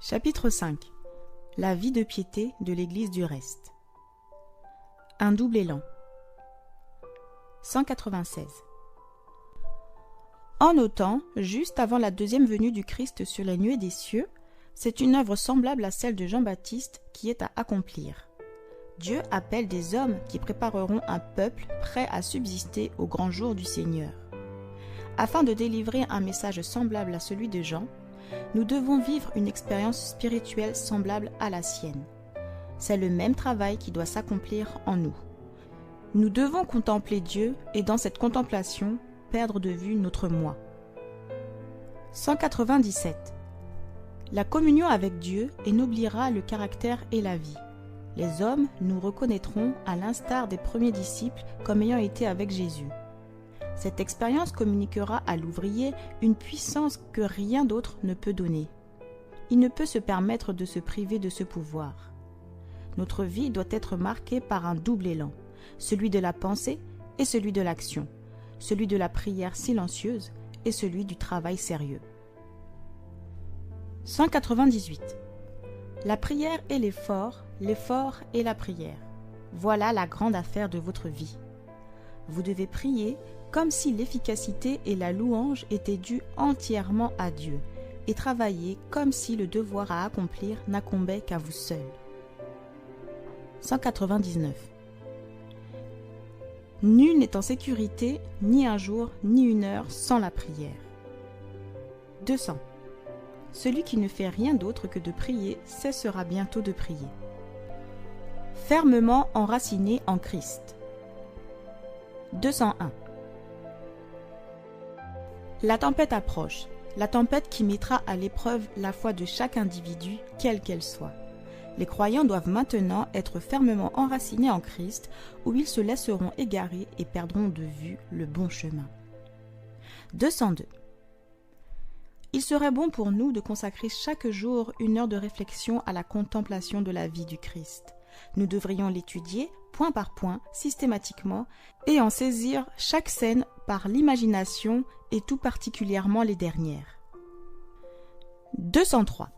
Chapitre 5. La vie de piété de l'Église du reste. Un double élan. 196. En nos temps, juste avant la deuxième venue du Christ sur les nuées des cieux, c'est une œuvre semblable à celle de Jean-Baptiste qui est à accomplir. Dieu appelle des hommes qui prépareront un peuple prêt à subsister au grand jour du Seigneur. Afin de délivrer un message semblable à celui de Jean, nous devons vivre une expérience spirituelle semblable à la sienne. C'est le même travail qui doit s'accomplir en nous. Nous devons contempler Dieu et dans cette contemplation, perdre de vue notre moi. 197. La communion avec Dieu ennoblira le caractère et la vie. Les hommes nous reconnaîtront à l'instar des premiers disciples comme ayant été avec Jésus. Cette expérience communiquera à l'ouvrier une puissance que rien d'autre ne peut donner. Il ne peut se permettre de se priver de ce pouvoir. Notre vie doit être marquée par un double élan, celui de la pensée et celui de l'action, celui de la prière silencieuse et celui du travail sérieux. 198. La prière et l'effort et la prière. Voilà la grande affaire de votre vie. Vous devez prier comme si l'efficacité et la louange étaient dues entièrement à Dieu, et travailler comme si le devoir à accomplir n'incombait qu'à vous seul. 199. Nul n'est en sécurité, ni un jour, ni une heure, sans la prière. 200. Celui qui ne fait rien d'autre que de prier cessera bientôt de prier. Fermement enraciné en Christ. 201. La tempête approche, la tempête qui mettra à l'épreuve la foi de chaque individu, quelle qu'elle soit. Les croyants doivent maintenant être fermement enracinés en Christ, où ils se laisseront égarer et perdront de vue le bon chemin. 202. Il serait bon pour nous de consacrer chaque jour une heure de réflexion à la contemplation de la vie du Christ. Nous devrions l'étudier, point par point, systématiquement, et en saisir chaque scène par l'imagination et tout particulièrement les dernières. 203.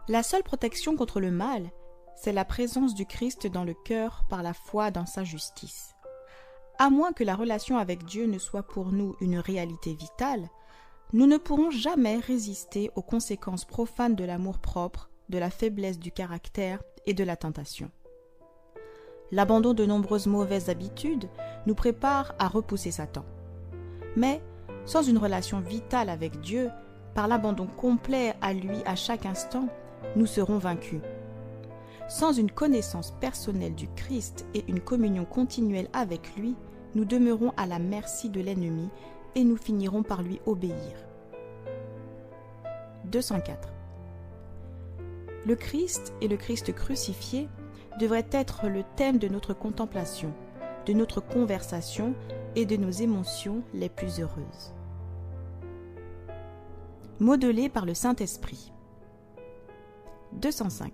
La seule protection contre le mal, c'est la présence du Christ dans le cœur par la foi dans sa justice. À moins que la relation avec Dieu ne soit pour nous une réalité vitale, nous ne pourrons jamais résister aux conséquences profanes de l'amour-propre, de la faiblesse du caractère et de la tentation. L'abandon de nombreuses mauvaises habitudes nous prépare à repousser Satan. Mais, sans une relation vitale avec Dieu, par l'abandon complet à lui à chaque instant, nous serons vaincus. Sans une connaissance personnelle du Christ et une communion continuelle avec lui, nous demeurons à la merci de l'ennemi et nous finirons par lui obéir. 204. Le Christ et le Christ crucifié devraient être le thème de notre contemplation, de notre conversation et de nos émotions les plus heureuses. Modelé par le Saint-Esprit. 205.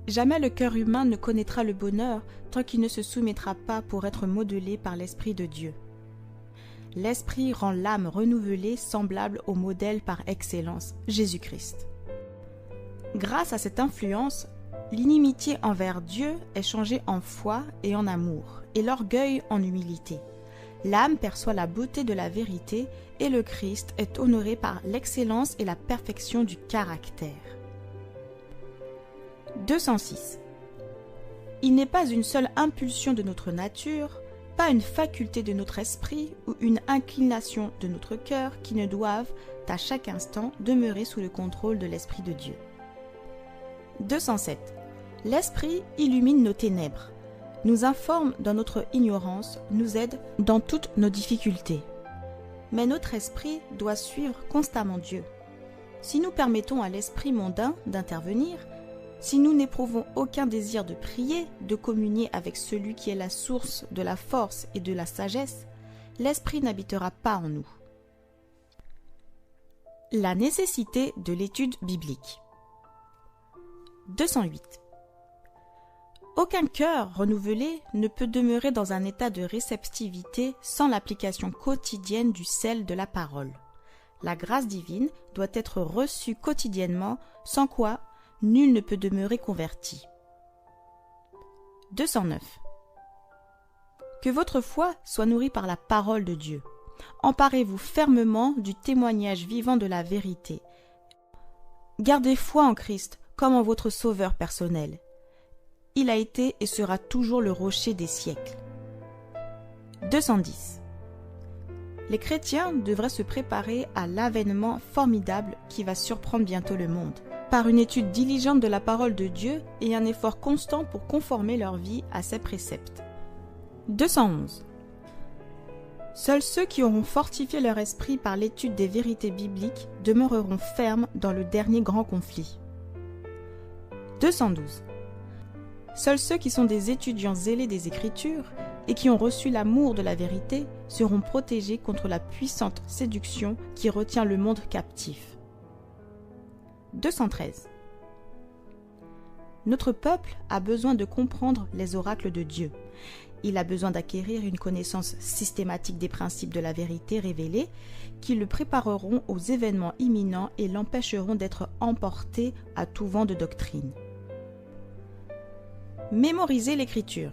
Jamais le cœur humain ne connaîtra le bonheur tant qu'il ne se soumettra pas pour être modelé par l'Esprit de Dieu. L'Esprit rend l'âme renouvelée semblable au modèle par excellence, Jésus-Christ. Grâce à cette influence, l'inimitié envers Dieu est changée en foi et en amour, et l'orgueil en humilité. L'âme perçoit la beauté de la vérité et le Christ est honoré par l'excellence et la perfection du caractère. 206. Il n'est pas une seule impulsion de notre nature, pas une faculté de notre esprit ou une inclination de notre cœur qui ne doivent, à chaque instant, demeurer sous le contrôle de l'Esprit de Dieu. 207. L'Esprit illumine nos ténèbres, nous informe dans notre ignorance, nous aide dans toutes nos difficultés. Mais notre esprit doit suivre constamment Dieu. Si nous permettons à l'esprit mondain d'intervenir, si nous n'éprouvons aucun désir de prier, de communier avec celui qui est la source de la force et de la sagesse, l'esprit n'habitera pas en nous. La nécessité de l'étude biblique. 208. Aucun cœur renouvelé ne peut demeurer dans un état de réceptivité sans l'application quotidienne du sel de la parole. La grâce divine doit être reçue quotidiennement, sans quoi nul ne peut demeurer converti. 209. Que votre foi soit nourrie par la parole de Dieu. Emparez-vous fermement du témoignage vivant de la vérité. Gardez foi en Christ comme en votre sauveur personnel. Il a été et sera toujours le rocher des siècles. 210. Les chrétiens devraient se préparer à l'avènement formidable qui va surprendre bientôt le monde, par une étude diligente de la parole de Dieu et un effort constant pour conformer leur vie à ses préceptes. 211. Seuls ceux qui auront fortifié leur esprit par l'étude des vérités bibliques demeureront fermes dans le dernier grand conflit. 212. Seuls ceux qui sont des étudiants zélés des Écritures et qui ont reçu l'amour de la vérité seront protégés contre la puissante séduction qui retient le monde captif. 213. Notre peuple a besoin de comprendre les oracles de Dieu. Il a besoin d'acquérir une connaissance systématique des principes de la vérité révélés qui le prépareront aux événements imminents et l'empêcheront d'être emporté à tout vent de doctrine. Mémoriser l'Écriture.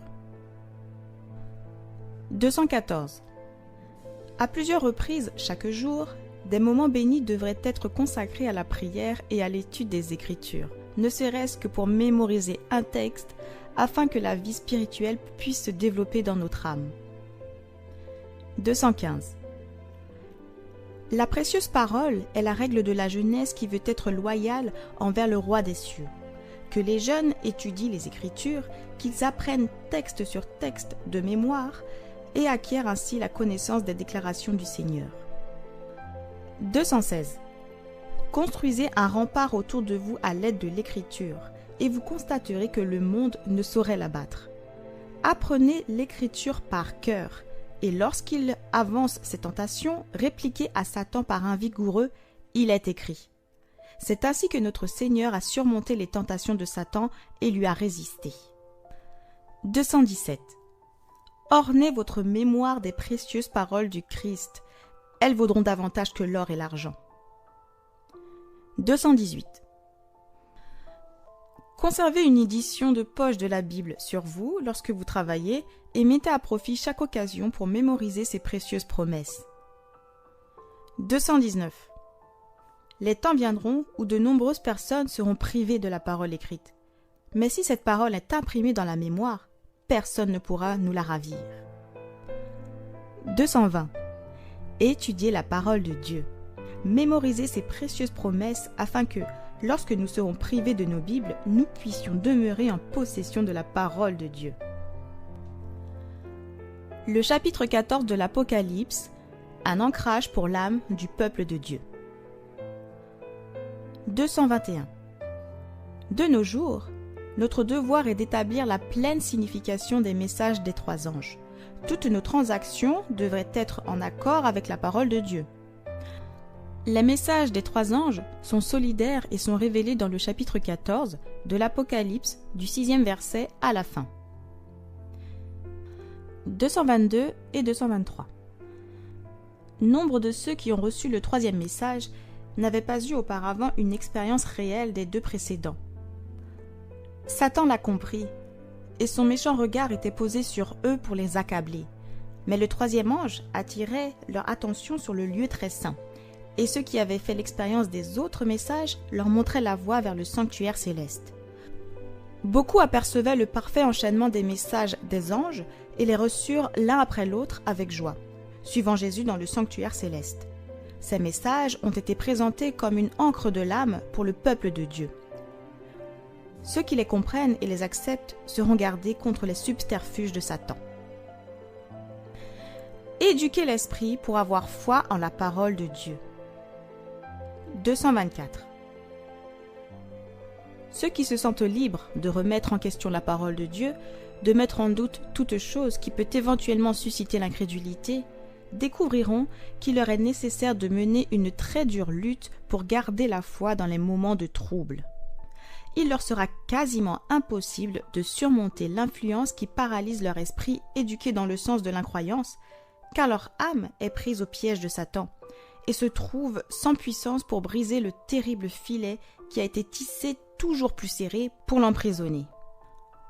214. À plusieurs reprises chaque jour, des moments bénis devraient être consacrés à la prière et à l'étude des Écritures, ne serait-ce que pour mémoriser un texte afin que la vie spirituelle puisse se développer dans notre âme. 215. La précieuse parole est la règle de la jeunesse qui veut être loyale envers le roi des cieux. Que les jeunes étudient les Écritures, qu'ils apprennent texte sur texte de mémoire et acquièrent ainsi la connaissance des déclarations du Seigneur. 216. Construisez un rempart autour de vous à l'aide de l'Écriture, et vous constaterez que le monde ne saurait l'abattre. Apprenez l'Écriture par cœur, et lorsqu'il avance ses tentations, répliquez à Satan par un vigoureux « Il est écrit ». C'est ainsi que notre Seigneur a surmonté les tentations de Satan et lui a résisté. 217. Ornez votre mémoire des précieuses paroles du Christ. Elles vaudront davantage que l'or et l'argent. 218. Conservez une édition de poche de la Bible sur vous lorsque vous travaillez et mettez à profit chaque occasion pour mémoriser ces précieuses promesses. 219. Les temps viendront où de nombreuses personnes seront privées de la parole écrite. Mais si cette parole est imprimée dans la mémoire, personne ne pourra nous la ravir. 220. Étudiez la parole de Dieu. Mémorisez ces précieuses promesses afin que, lorsque nous serons privés de nos Bibles, nous puissions demeurer en possession de la parole de Dieu. Le chapitre 14 de l'Apocalypse, un ancrage pour l'âme du peuple de Dieu. 221. De nos jours, notre devoir est d'établir la pleine signification des messages des trois anges. Toutes nos transactions devraient être en accord avec la parole de Dieu. Les messages des trois anges sont solidaires et sont révélés dans le chapitre 14 de l'Apocalypse du 6e verset à la fin. 222 et 223. Nombre de ceux qui ont reçu le troisième message n'avaient pas eu auparavant une expérience réelle des deux précédents. Satan l'a compris, et son méchant regard était posé sur eux pour les accabler. Mais le troisième ange attirait leur attention sur le lieu très saint, et ceux qui avaient fait l'expérience des autres messages leur montraient la voie vers le sanctuaire céleste. Beaucoup apercevaient le parfait enchaînement des messages des anges et les reçurent l'un après l'autre avec joie, suivant Jésus dans le sanctuaire céleste. Ces messages ont été présentés comme une encre de l'âme pour le peuple de Dieu. Ceux qui les comprennent et les acceptent seront gardés contre les subterfuges de Satan. Éduquer l'esprit pour avoir foi en la parole de Dieu. 224. Ceux qui se sentent libres de remettre en question la parole de Dieu, de mettre en doute toute chose qui peut éventuellement susciter l'incrédulité, découvriront qu'il leur est nécessaire de mener une très dure lutte pour garder la foi dans les moments de trouble. Il leur sera quasiment impossible de surmonter l'influence qui paralyse leur esprit éduqué dans le sens de l'incroyance, car leur âme est prise au piège de Satan, et se trouve sans puissance pour briser le terrible filet qui a été tissé toujours plus serré pour l'emprisonner.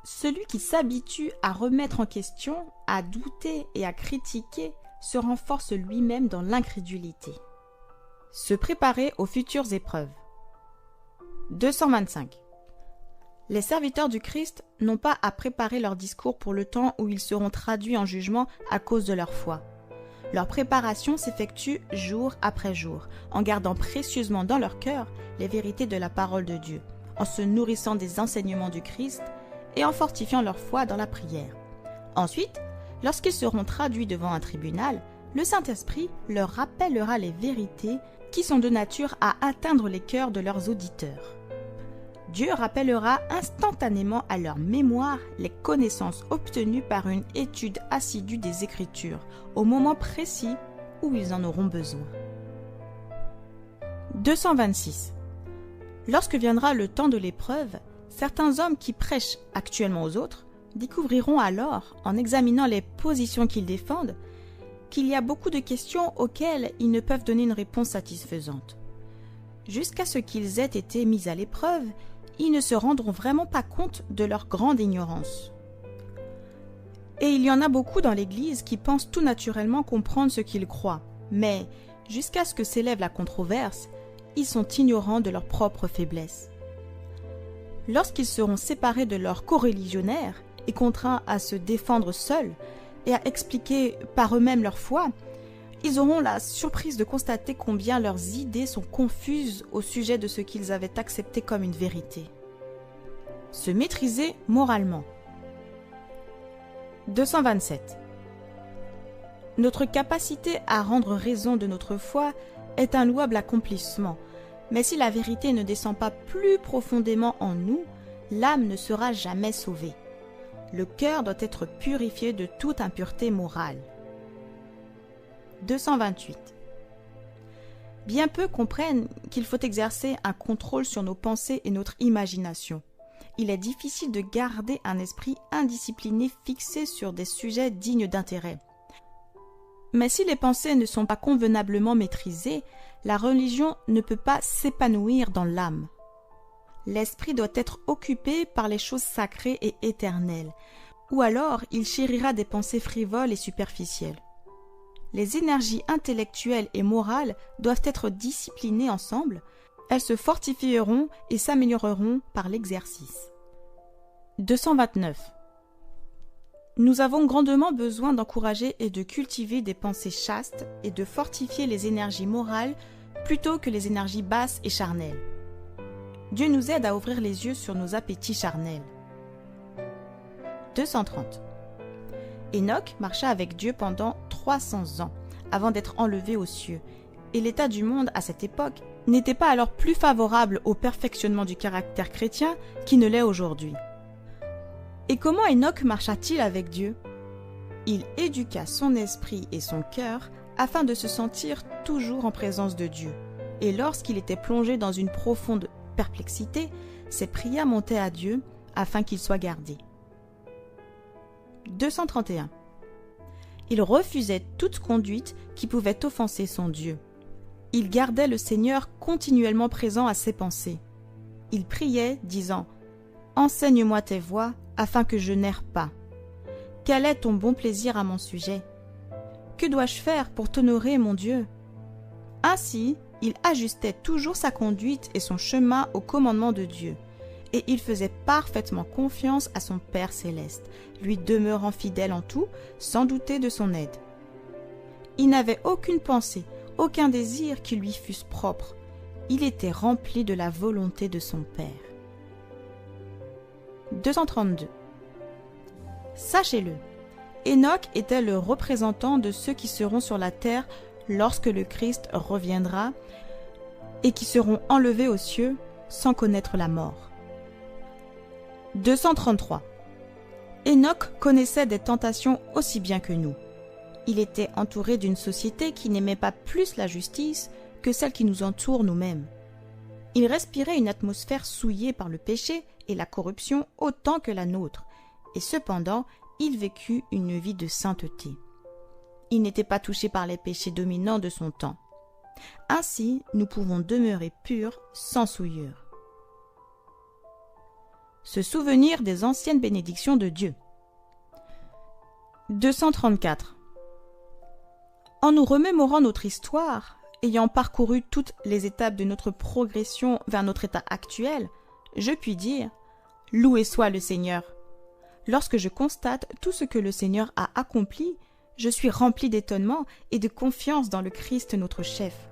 Celui qui s'habitue à remettre en question, à douter et à critiquer se renforce lui-même dans l'incrédulité. Se préparer aux futures épreuves. 225. Les serviteurs du Christ n'ont pas à préparer leur discours pour le temps où ils seront traduits en jugement à cause de leur foi. Leur préparation s'effectue jour après jour, en gardant précieusement dans leur cœur les vérités de la parole de Dieu, en se nourrissant des enseignements du Christ et en fortifiant leur foi dans la prière. Ensuite, lorsqu'ils seront traduits devant un tribunal, le Saint-Esprit leur rappellera les vérités qui sont de nature à atteindre les cœurs de leurs auditeurs. Dieu rappellera instantanément à leur mémoire les connaissances obtenues par une étude assidue des Écritures, au moment précis où ils en auront besoin. 226. Lorsque viendra le temps de l'épreuve, certains hommes qui prêchent actuellement aux autres découvriront alors, en examinant les positions qu'ils défendent, qu'il y a beaucoup de questions auxquelles ils ne peuvent donner une réponse satisfaisante. Jusqu'à ce qu'ils aient été mis à l'épreuve, ils ne se rendront vraiment pas compte de leur grande ignorance. Et il y en a beaucoup dans l'Église qui pensent tout naturellement comprendre ce qu'ils croient, mais jusqu'à ce que s'élève la controverse, ils sont ignorants de leur propre faiblesse. Lorsqu'ils seront séparés de leurs coreligionnaires et contraints à se défendre seuls et à expliquer par eux-mêmes leur foi, ils auront la surprise de constater combien leurs idées sont confuses au sujet de ce qu'ils avaient accepté comme une vérité. Se maîtriser moralement. 227. Notre capacité à rendre raison de notre foi est un louable accomplissement, mais si la vérité ne descend pas plus profondément en nous, l'âme ne sera jamais sauvée. Le cœur doit être purifié de toute impureté morale. 228. Bien peu comprennent qu'il faut exercer un contrôle sur nos pensées et notre imagination. Il est difficile de garder un esprit indiscipliné fixé sur des sujets dignes d'intérêt. Mais si les pensées ne sont pas convenablement maîtrisées, la religion ne peut pas s'épanouir dans l'âme. L'esprit doit être occupé par les choses sacrées et éternelles, ou alors il chérira des pensées frivoles et superficielles. Les énergies intellectuelles et morales doivent être disciplinées ensemble, elles se fortifieront et s'amélioreront par l'exercice. 229. Nous avons grandement besoin d'encourager et de cultiver des pensées chastes et de fortifier les énergies morales plutôt que les énergies basses et charnelles. Dieu nous aide à ouvrir les yeux sur nos appétits charnels. 230. Enoch marcha avec Dieu pendant 300 ans avant d'être enlevé aux cieux, et l'état du monde à cette époque n'était pas alors plus favorable au perfectionnement du caractère chrétien qu'il ne l'est aujourd'hui. Et comment Enoch marcha-t-il avec Dieu ? Il éduqua son esprit et son cœur afin de se sentir toujours en présence de Dieu, et lorsqu'il était plongé dans une profonde perplexité, ses prières montaient à Dieu afin qu'il soit gardé. 231. Il refusait toute conduite qui pouvait offenser son Dieu. Il gardait le Seigneur continuellement présent à ses pensées. Il priait, disant « Enseigne-moi tes voies, afin que je n'erre pas. Quel est ton bon plaisir à mon sujet ? Que dois-je faire pour t'honorer, mon Dieu ?» Ainsi, il ajustait toujours sa conduite et son chemin au commandement de Dieu. Et il faisait parfaitement confiance à son Père céleste, lui demeurant fidèle en tout, sans douter de son aide. Il n'avait aucune pensée, aucun désir qui lui fussent propres. Il était rempli de la volonté de son Père. 232. Sachez-le, Enoch était le représentant de ceux qui seront sur la terre lorsque le Christ reviendra et qui seront enlevés aux cieux sans connaître la mort. 233. Enoch connaissait des tentations aussi bien que nous. Il était entouré d'une société qui n'aimait pas plus la justice que celle qui nous entoure nous-mêmes. Il respirait une atmosphère souillée par le péché et la corruption autant que la nôtre, et cependant, il vécut une vie de sainteté. Il n'était pas touché par les péchés dominants de son temps. Ainsi, nous pouvons demeurer purs sans souillure. Se souvenir des anciennes bénédictions de Dieu. 234. En nous remémorant notre histoire, ayant parcouru toutes les étapes de notre progression vers notre état actuel, je puis dire « Loué soit le Seigneur ». Lorsque je constate tout ce que le Seigneur a accompli, je suis rempli d'étonnement et de confiance dans le Christ notre chef.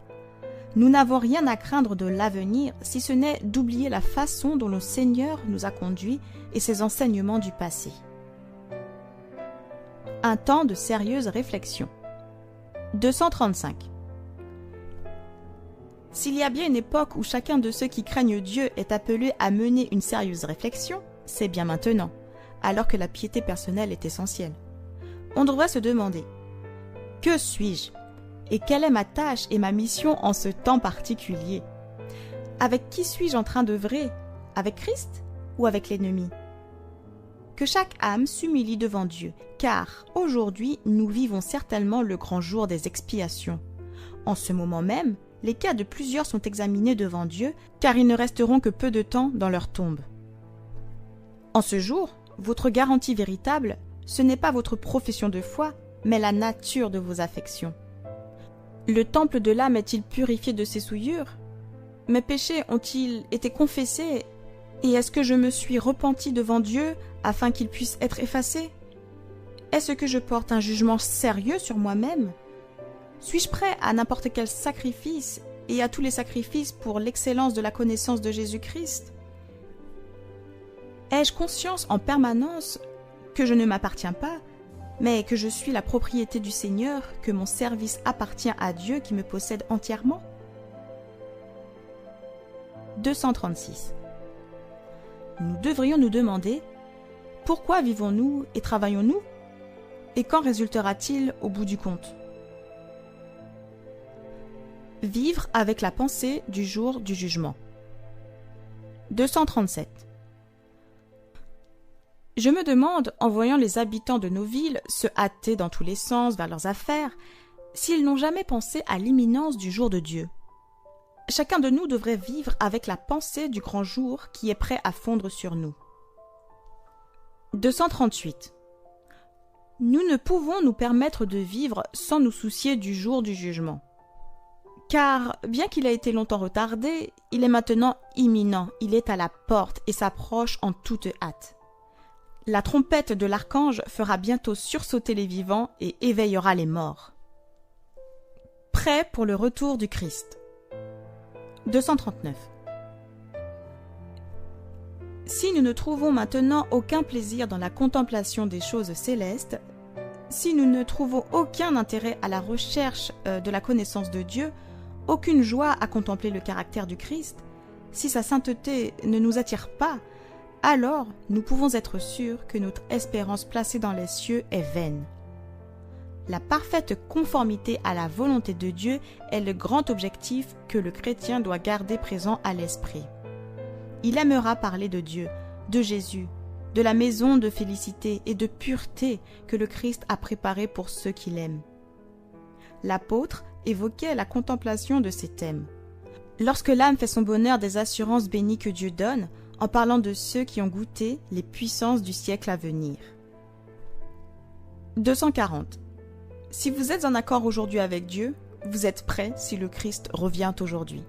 Nous n'avons rien à craindre de l'avenir, si ce n'est d'oublier la façon dont le Seigneur nous a conduits et ses enseignements du passé. Un temps de sérieuse réflexion. 235. S'il y a bien une époque où chacun de ceux qui craignent Dieu est appelé à mener une sérieuse réflexion, c'est bien maintenant, alors que la piété personnelle est essentielle. On devrait se demander « Que suis-je ? Et quelle est ma tâche et ma mission en ce temps particulier ? Avec qui suis-je en train d'œuvrer ? Avec Christ ou avec l'ennemi ? » Que chaque âme s'humilie devant Dieu, car aujourd'hui nous vivons certainement le grand jour des expiations. En ce moment même, les cas de plusieurs sont examinés devant Dieu, car ils ne resteront que peu de temps dans leur tombe. En ce jour, votre garantie véritable, ce n'est pas votre profession de foi, mais la nature de vos affections. Le temple de l'âme est-il purifié de ses souillures? Mes péchés ont-ils été confessés? Et est-ce que je me suis repenti devant Dieu afin qu'il puisse être effacé? Est-ce que je porte un jugement sérieux sur moi-même? Suis-je prêt à n'importe quel sacrifice et à tous les sacrifices pour l'excellence de la connaissance de Jésus-Christ? Ai-je conscience en permanence que je ne m'appartiens pas, mais que je suis la propriété du Seigneur, que mon service appartient à Dieu qui me possède entièrement? 236. Nous devrions nous demander pourquoi vivons-nous et travaillons-nous? Et quand résultera-t-il au bout du compte? Vivre avec la pensée du jour du jugement. 237. Je me demande, en voyant les habitants de nos villes se hâter dans tous les sens vers leurs affaires, s'ils n'ont jamais pensé à l'imminence du jour de Dieu. Chacun de nous devrait vivre avec la pensée du grand jour qui est prêt à fondre sur nous. 238. Nous ne pouvons nous permettre de vivre sans nous soucier du jour du jugement. Car, bien qu'il ait été longtemps retardé, il est maintenant imminent, il est à la porte et s'approche en toute hâte. La trompette de l'archange fera bientôt sursauter les vivants et éveillera les morts. Prêt pour le retour du Christ. 239. Si nous ne trouvons maintenant aucun plaisir dans la contemplation des choses célestes, si nous ne trouvons aucun intérêt à la recherche de la connaissance de Dieu, aucune joie à contempler le caractère du Christ, si sa sainteté ne nous attire pas, alors nous pouvons être sûrs que notre espérance placée dans les cieux est vaine. La parfaite conformité à la volonté de Dieu est le grand objectif que le chrétien doit garder présent à l'esprit. Il aimera parler de Dieu, de Jésus, de la maison de félicité et de pureté que le Christ a préparée pour ceux qui l'aiment. L'apôtre évoquait la contemplation de ces thèmes. Lorsque l'âme fait son bonheur des assurances bénies que Dieu donne, en parlant de ceux qui ont goûté les puissances du siècle à venir. 240. Si vous êtes en accord aujourd'hui avec Dieu, vous êtes prêts si le Christ revient aujourd'hui.